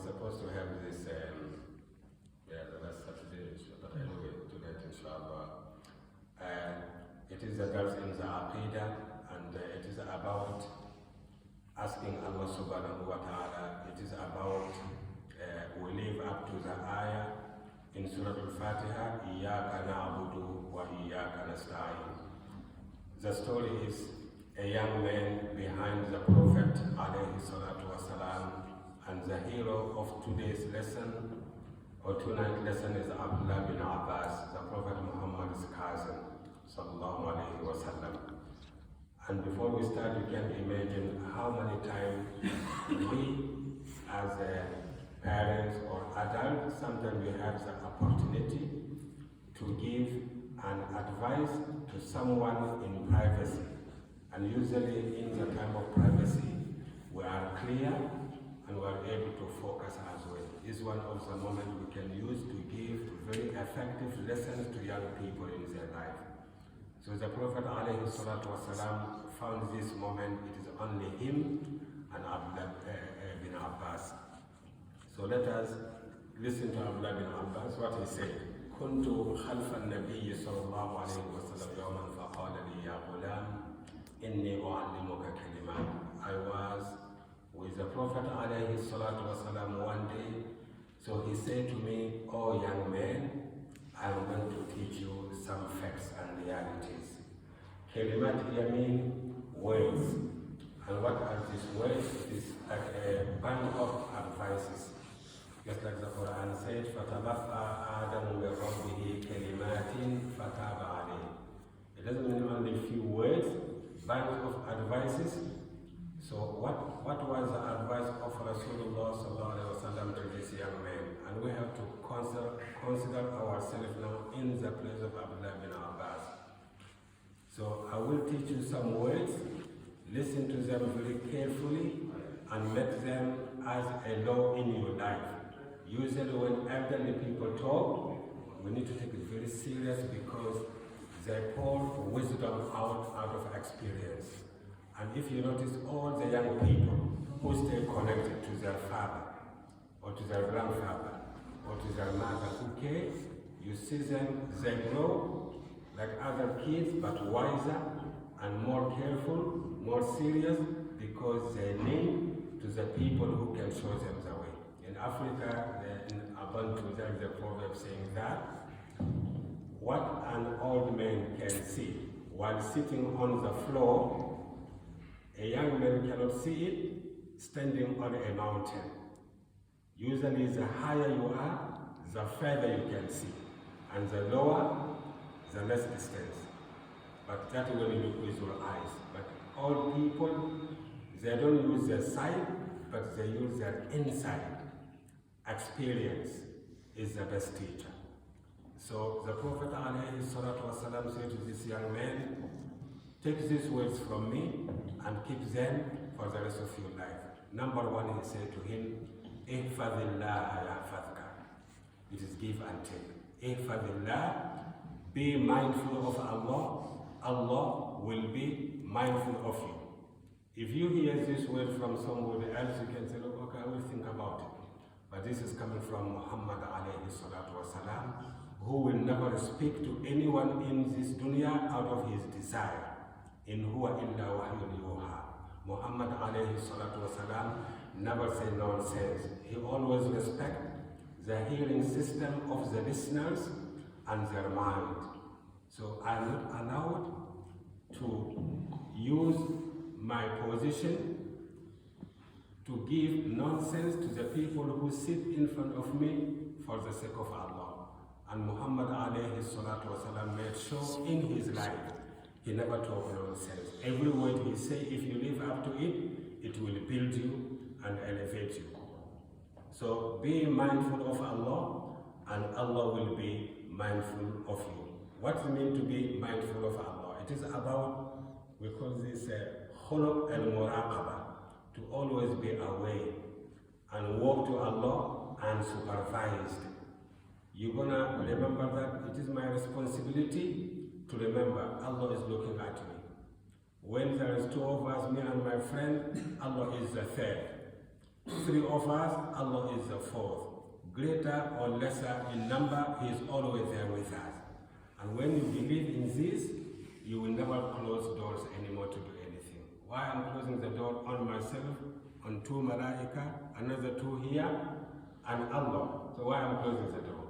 supposed to have this, the last Saturday, but anyway, tonight, inshallah. It is the girls in the Aqeedah, and it is about asking Allah subhanahu wa ta'ala. It is about, we live up to the ayah in Surah Al-Fatiha, Iyaka na'budu wa iyaka nasta'in. The story is a young man behind the Prophet alayhi salatu wasalam, and the hero of today's lesson, or tonight's lesson, is Abdullah bin Abbas, the Prophet Muhammad's cousin, sallallahu alayhi wasallam. And before we start, you can imagine how many times we, as parents or adults, sometimes we have the opportunity to give an advice to someone in privacy. And usually in the time of privacy, we are clear and we are able to focus as well. This is one of the moments we can use to give very effective lessons to young people in their life. So the Prophet ﷺ found this moment, it is only him and Abdullah bin Abbas. So let us listen to Abdullah bin Abbas, what he said. كنت خلف النبي صلى الله عليه وسلم يوما فقال لي يا غلام إني أعلمك كلمات. I was with the Prophet عليه الصلاة والسلام one day, so he said to me, "Oh young man, I am going to teach you some facts and realities." Kalimat here mean words. And what are these words? It is like a bunch of advices. Just like the Quran said, فَتَلَقَّى آدَمُ مِنْ رَبِّهِ كَلِمَاتٍ فَتَابَ عَلَيْهِ. It doesn't mean only few words, bunch of advices. So what was the advice of Rasulullah sallallahu alaihi wasallam to this young man? And we have to consider ourselves now in the place of Abdullah bin Abbas. So I will teach you some words, listen to them very carefully, and make them as a law in your life. Usually when elderly people talk, we need to take it very serious because they pour wisdom out of experience. And if you notice all the young people who stay connected to their father, or to their grandfather, or to their mother who care, you see them, they grow like other kids, but wiser and more careful, more serious, because they lean to the people who can show them the way. In Africa, in Abantu, there is a proverb saying that what an old man can see while sitting on the floor, a young man cannot see it standing on a mountain. Usually the higher you are, the further you can see, and the lower, the less distance. But that will you look with your eyes. But old people, they don't use their sight, but they use their insight. Experience is the best teacher. So the Prophet ﷺ said to this young man, "Take these words from me and keep them for the rest of your life." Number one, he said to him, "Ihfadillah yahfadka." It is give and take. Ihfadillah, be mindful of Allah. Allah will be mindful of you. If you hear this word from somebody else, you can say, "Oh, okay, I will think about it." But this is coming from Muhammad alayhi salatu wasalam, who will never speak to anyone in this dunya out of his desire. In huwa illa wahyun yuha. Muhammad alayhi salatu wasalam never say nonsense. He always respect the hearing system of the listeners and their mind. So I am not allowed to use my position to give nonsense to the people who sit in front of me for the sake of Allah. And Muhammad alayhi salatu wasalam made sure in his life, he never talked nonsense. Every word he say, if you live up to it, it will build you and elevate you. So be mindful of Allah, and Allah will be mindful of you. What does it mean to be mindful of Allah? It is about, we call this khuluq al-muraqabah, to always be aware and walk to Allah unsupervised. You're gonna remember that it is my responsibility to remember Allah is looking at me. When there is two of us, me and my friend, Allah is the third. Three of us, Allah is the fourth. Greater or lesser in number, He is always there with us. And when you believe in this, you will never close doors anymore to do anything. Why I'm closing the door on myself, on two malaika, another two here, and Allah. So why I'm closing the door?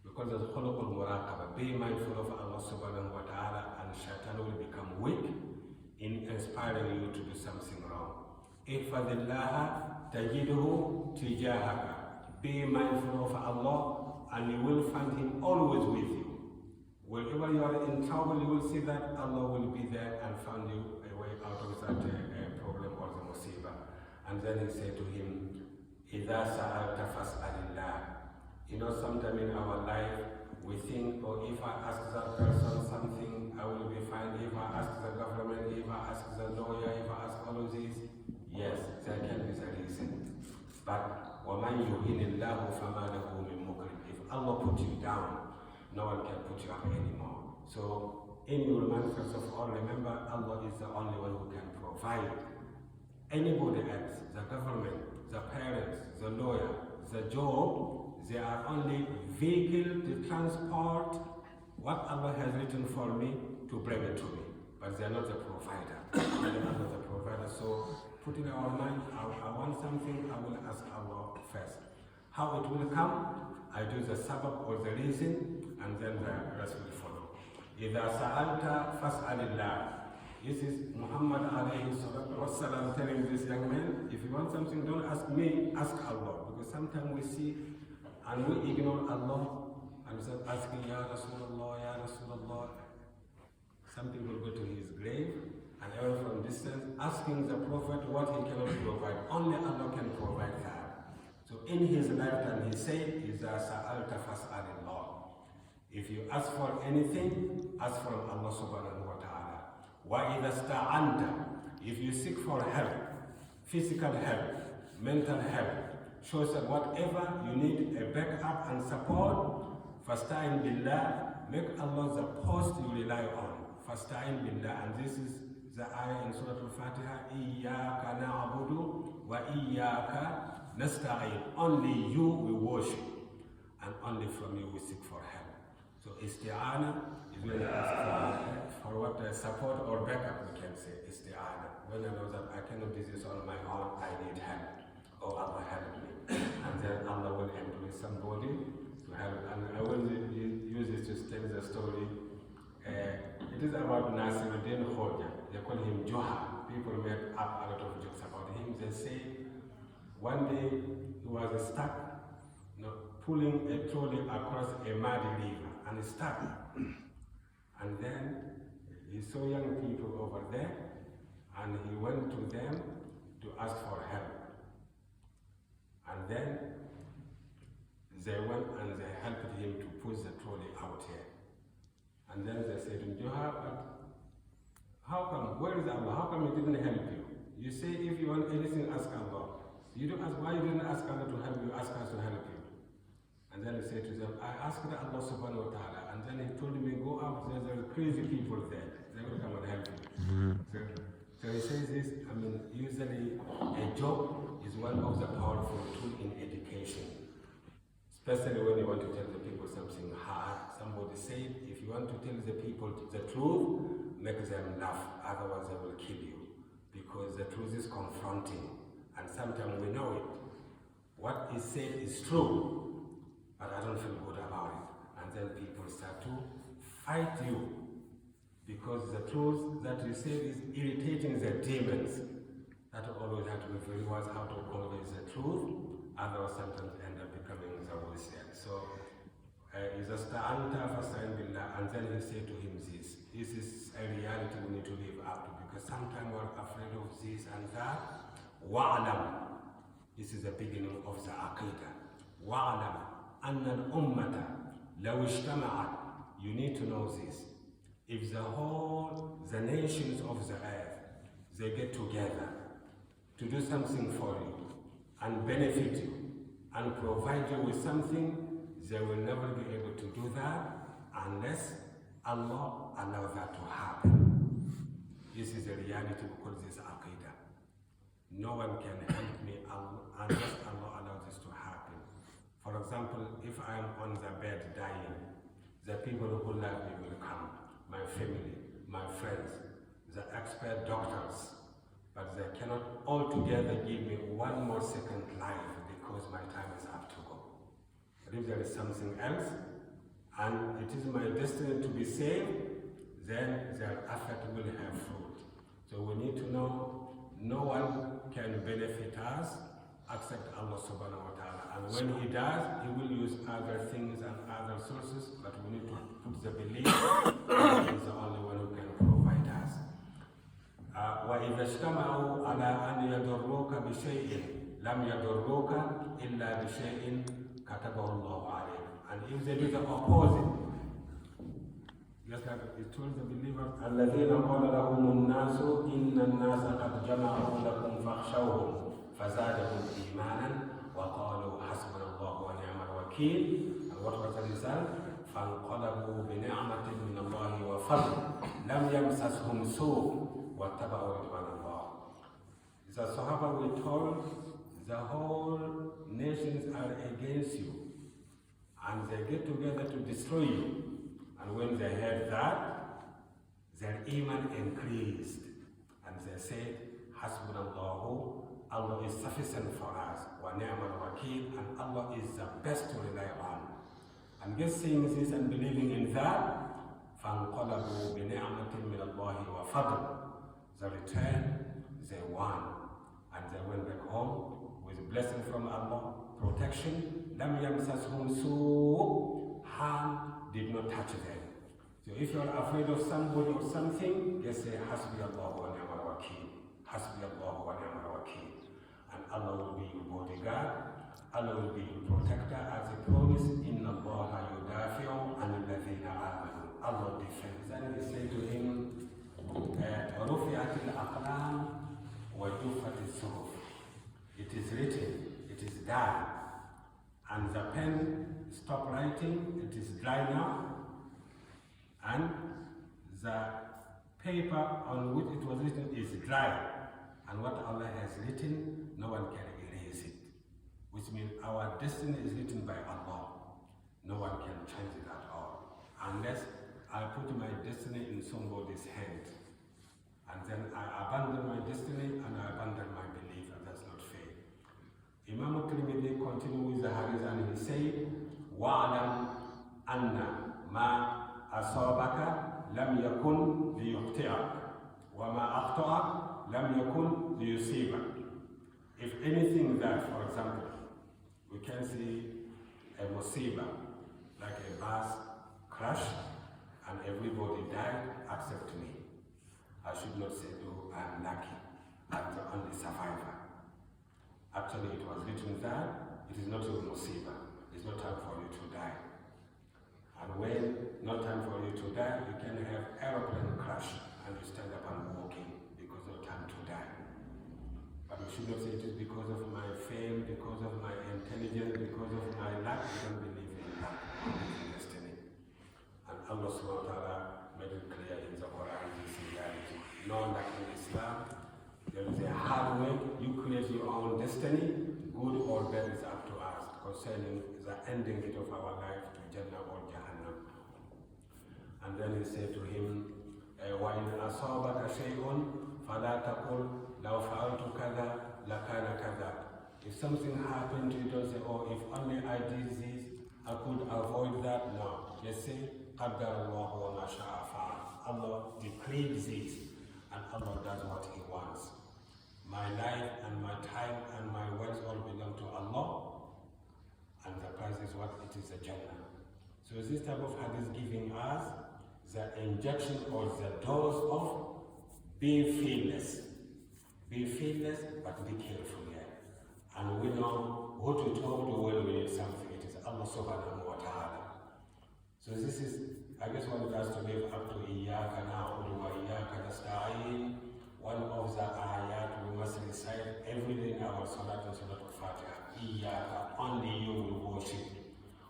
Because there's khuluqul muraqaba. Be mindful of Allah subhanahu wa ta'ala, and shaitan will become weak in inspiring you to do something wrong. Ihfadillaha tajiduhu tijahaka. Be mindful of Allah, and you will find Him always with you. Wherever you are in trouble, you will see that Allah will be there and find you a way out of that problem or the musibah. And then He said to him, إِذَا سَأَلْتَ فَاسْأَلِ اللَّهِ. You know, sometime in our life, we think, oh, if I ask that person something, I will be fine. If I ask the government, if I ask the lawyer, if I ask all of these, yes, there can be the reason. But وَمَنْ يُهِنِ اللَّهُ فَمَا لَهُ مِنْ مُكْرِمٍ. If Allah put you down, no one can put you up anymore. So in your mind, first of all, remember Allah is the only one who can provide. Anybody else, the government, the parents, the lawyer, the job, they are only vehicle to transport what Allah has written for me to bring it to me. But they are not the provider. They are not the provider. So put in our mind, I want something, I will ask Allah first. How it will come, I do the sabab or the reason, and then the rest will follow. إِذَا سَأَلْتَ فَاسْأَلِ اللَّهِ. This is Muhammad alayhi salatu wassalam telling this young man, if you want something, don't ask me, ask Allah. Because sometimes we see and we ignore Allah and we start asking, Ya Rasulullah, Ya Rasulullah. Some people go to his grave and even from distance asking the Prophet what he cannot provide. Only Allah can provide that. So in his lifetime he said, إِذَا سَأَلْتَ فَاسْأَلِ اللَّهِ. If you ask for anything, ask from Allah subhanahu wa ta'ala. وَإِذَا اسْتَعَنْتَ. If you seek for help, physical help, mental help, shows that whatever you need a backup and support, فَاسْتَعِنْ بِاللَّهِ. Make Allah the post you rely on. فَاسْتَعِنْ بِاللَّهِ. And this is the ayah in Surah Al-Fatiha, إِيَّاكَ نَعْبُدُ وَإِيَّاكَ نَسْتَعِينُ. Only you we worship, and only from you we seek for help. So isti'ana is when you ask for what support or backup, we can say isti'ana. When I know that I cannot do this on my own, I need help. Oh, Allah help me. And then Allah will employ somebody to help. And I will use this to tell the story. It is about Nasiruddin Khoja. They call him Joha. People make up a lot of jokes about him. They say one day he was stuck, pulling a trolley across a muddy river, and stuck. And then he saw young people over there, and he went to them to ask for help. And then they went and they helped him to push the trolley out here. And then they said, how come? Where is Allah? How come He didn't help you? You say if you want anything, ask Allah. You don't ask why you didn't ask Allah to help you, ask us to help you. And then he said to them, I asked Allah subhanahu wa ta'ala, and then he told me, go up there are crazy people there. They will come and help you. So he says this, usually a joke is one of the powerful tools in education. Especially when you want to tell the people something hard. Somebody said, if you want to tell the people the truth, make them laugh, otherwise they will kill you. Because the truth is confronting, and sometimes we know it. What is said is true, but I don't feel good about it. And then people start to fight you, because the truth that you say is irritating the demons. That always have to be very wise how to convey the truth, otherwise sometimes end up becoming the worst. So, and then he said to him this is a reality we need to live up to, because sometimes we're afraid of this and that. وَعْلَمْ. This is the beginning of the Aqeedah. وَعْلَمْ أَنَّ الْأُمَّةَ لَوْ اجْتَمَعَتْ. You need to know this. If the nations of the earth, they get together to do something for you and benefit you and provide you with something, they will never be able to do that unless Allah allows that to happen. This is a reality, we call this Aqeedah. no one can help me unless Allah allows this to happen. For example, if I am on the bed dying, the people who love me will come, my family, my friends, the expert doctors, but they cannot altogether give me one more second life because my time is up to go. But if there is something else, and it is my destiny to be saved, then their effort will have fruit. So we need to know no one can benefit us except Allah subhanahu wa ta'ala. And when He does, He will use other things and other sources, but we need to put the belief that He is the only one who can provide us. وَإِذَا اجْتَمَعُوا عَلَىٰ أَنْ يَضُرُّوكَ بِشَيْءٍ لَمْ يَضُرُّوكَ إِلَّا بِشَيْءٍ كَتَبَهُ اللَّهُ عَلَيْكَ. And if they do the opposite, just like it told the believers, الَّذِينَ قَالَ لَهُمُ النَّاسُ إِنَّ النَّاسَ قَدْ جَمَعُوا لَكُمْ فَاخْشَوْهُمْ فَزَادَهُمْ إِيمَانًا وَقَالُوا حَسْبُنَا اللَّهُ وَنِعْمَ الْوَكِيلُ. And what was the result? فَانْقَلَبُوا بِنِعْمَةٍ مِّنَ اللَّهِ وَفَضْلٍ لَمْ يَمْسَسْهُمْ سُوءٌ وَاتَّبَعُوا رِضْوَانَ اللَّهِ. The Sahaba were told, the whole nations are against you, and they get together to destroy you. And when they heard that, their iman increased, and they said, Hasbunallahu, Allah is sufficient for us, wa ni'mal wakil, and Allah is the best to rely on. And just saying this and believing in that, فَانْقَلَبُوا بِنِعْمَةٍ مِّنَ اللَّهِ وَفَضْلٍ. The return, they won, and they went back home with blessing from Allah, protection. لَمْ يَمْسَسْهُمْ سُوءٌ. Harm did not touch them. So if you are afraid of somebody or something, just say, Hasbi Allah wa ni'mal wakil. Hasbi Allah wa ni'mal wakil. And Allah will be your bodyguard. Allah will be your protector, as He promised, Inna Allah yudafi'u an alladhina amanu. Allah defends. And He said to him, رُفِعَتِ الْأَقْلَامُ وَجُفَّتِ الصُّحُفُ. It is written, it is done, and the pen stopped writing, it is dry now, and the paper on which it was written is dry, and what Allah has written, no one can erase it, which means our destiny is written by Allah. No one can change it at all, unless I put my destiny in somebody's hand, and then I abandon my destiny and I abandon my belief, and that's not fair. Imam al-Tirmidhi continued with the hadith, and he said, وَعْلَمْ أَنَّ مَا أَصَابَكَ لَمْ يَكُنْ لِيُخْطِئَكَ وَمَا أَخْطَأَكَ لَمْ يَكُنْ لِيُصِيبَكَ. If anything that, for example, we can see a musiba, like a bus crash, and everybody died except me. I should not say, oh, I'm lucky, I'm the only survivor. Actually, it was written that it is not a musiba, it's not time for you to die. And when not time for you to die, you can have aeroplane crash and you stand up and walking because no time to die. But you should not say it is because of my fame, because of my intelligence, because of my luck. I don't believe in luck, I believe in destiny. And Allah subhanahu wa ta'ala made it clear in the Quran, this reality. Knowing that in Islam, there is a hard way. You create your own destiny. Good or bad is up to us concerning the ending it of our life to Jannah or Jahannam. And then he said to him, وَإِنْ أَصَابَكَ شَيْءٌ فَلَا تَقُلْ لَوْ فَعَلْتُ كَذَا لَكَانَ كَذَا. If something happened to you, don't say, oh, if only I did this, I could avoid that. No. Just say, قَدَّرَ اللَّهُ وَمَا شَاءَ فَعَلَ. Allah decreed this, and Allah does what He wants. My life and my time and my words all belong to Allah, and the price is what it is, a Jannah. So this type of hadith giving us the injection or the dose of be fearless. Be fearless, but be careful here. And we know who to talk to when we need something. It is Allah subhanahu wa ta'ala. So this is, I just wanted us to live up to إِيَّاكَ نَعْبُدُ وَإِيَّاكَ نَسْتَعِينُ. One of the ayat we must recite every day in our Salat and Salat al-Fatiha. Iyaka, only you will worship.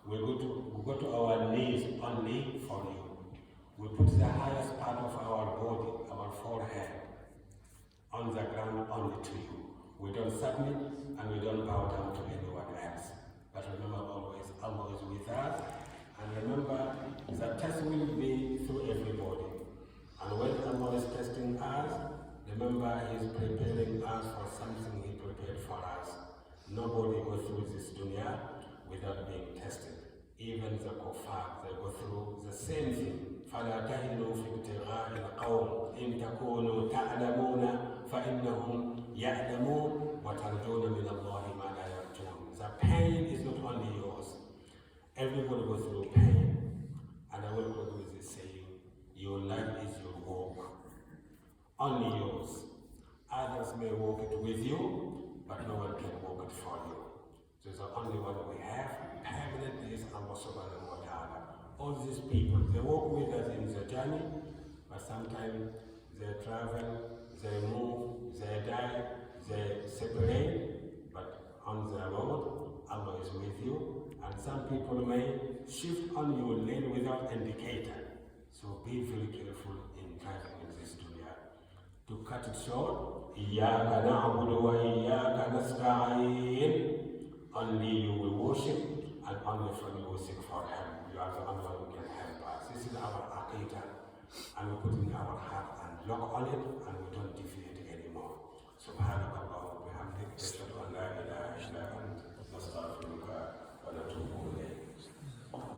We go to our knees only for you. We put the highest part of our body, our forehead, on the ground only to you. We submit and we don't bow down to anyone else. But remember always, Allah is with us. And remember, the test will be through everybody. And when Allah is testing us, remember He is preparing us for something He prepared for us. Nobody goes through this dunya without being tested. Even the kuffar, they go through the same thing. فَلَا تَهِنُوا فِي ابْتِغَاءِ الْقَوْمِ إِن تَكُونُوا تَعْلَمُونَ فَإِنَّهُمْ يَعْلَمُونَ وَتَرْجُونَ مِنَ اللَّهِ مَا لَا يَرْجُونَ. The pain is not only yours. Everybody goes through pain. And I will go with this saying, your life is your walk. Only yours. Others may walk it with you, but no one can walk it for you. So the only one we have permanently is Allah subhanahu wa ta'ala. All these people, they walk with us in the journey, but sometimes they travel, they move, they die, they separate, but on the road, Allah is with you, and some people may shift on your lane without indicator. So be very careful in driving in this dunya. To cut it short, إِيَّاكَ نَعْبُدُ وَإِيَّاكَ نَسْتَعِينُ. Only you will worship, and only from you will seek for help. You are the only one who can help us. This is our Aqeedah, and we put in our heart and lock on it, and we don't deviate anymore. سبحانك اللهم وبحمدك أشهد أن لا إله إلا أنت نستغفرك ونتوب إليك.